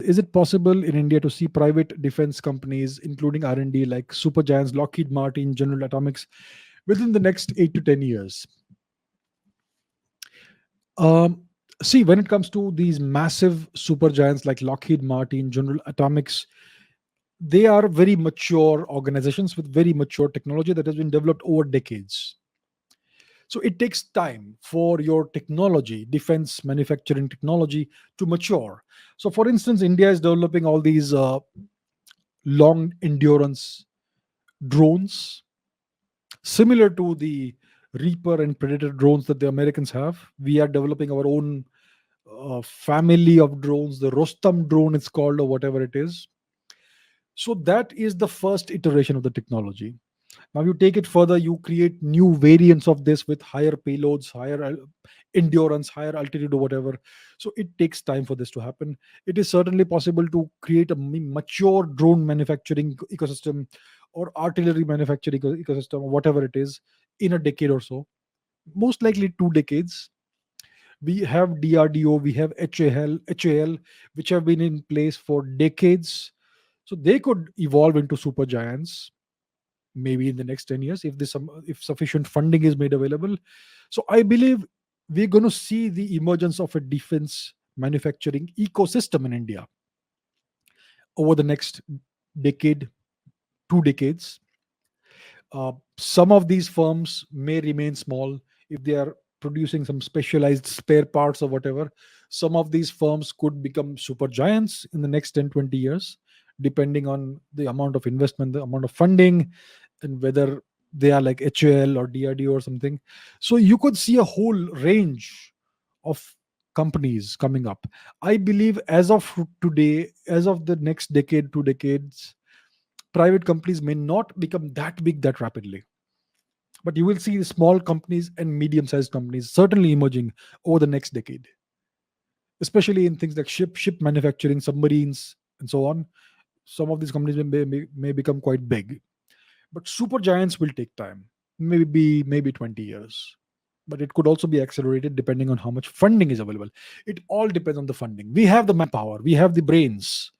is it possible in India to see private defense companies, including R&D, like super giants Lockheed Martin, General Atomics, within the next 8 to 10 years? Um, See, when it comes to these massive super giants like Lockheed Martin, General Atomics, they are very mature organizations with very mature technology that has been developed over decades. So it takes time for your technology, defense manufacturing technology, to mature. So, for instance, India is developing all these long endurance drones, similar to the Reaper and Predator drones that the Americans have. We are developing our own family of drones, the Rostam drone, it's called, or whatever it is. So, that is the first iteration of the technology. Now you take it further, you create new variants of this with higher payloads, higher endurance, higher altitude, or whatever. So it takes time for this to happen. It is certainly possible to create a mature drone manufacturing ecosystem or artillery manufacturing ecosystem, or whatever it is, in a decade or so. Most likely 2 decades. We have DRDO, we have HAL, which have been in place for decades. So they could evolve into super giants maybe in the next 10 years, if sufficient funding is made available. So I believe we're going to see the emergence of a defense manufacturing ecosystem in India over the next decade, 2 decades. Some of these firms may remain small if they are producing some specialized spare parts or whatever. Some of these firms could become super giants in the next 10, 20 years, depending on the amount of investment, the amount of funding, and whether they are like HAL or DRDO or something. So you could see a whole range of companies coming up. I believe as of today, as of the next decade, 2 decades, private companies may not become that big that rapidly, but you will see small companies and medium sized companies certainly emerging over the next decade, especially in things like ship manufacturing, submarines, and so on. Some of these companies may become quite big, but super giants will take time, maybe 20 years. But it could also be accelerated depending on how much funding is available. It all depends on the funding. We have the manpower, we have the brains,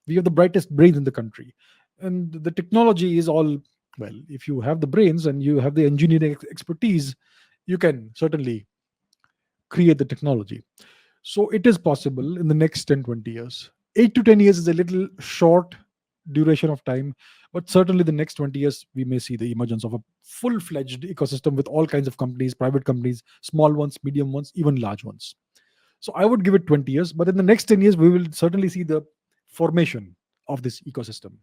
we have the brightest brains in the country, and the technology is all, well, if you have the brains and you have the engineering expertise, you can certainly create the technology. So it is possible in the next 10, 20 years. 8 to 10 years is a little short duration of time, but certainly the next 20 years we may see the emergence of a full-fledged ecosystem with all kinds of companies, private companies, small ones, medium ones, even large ones. So I would give it 20 years, but in the next 10 years we will certainly see the formation of this ecosystem.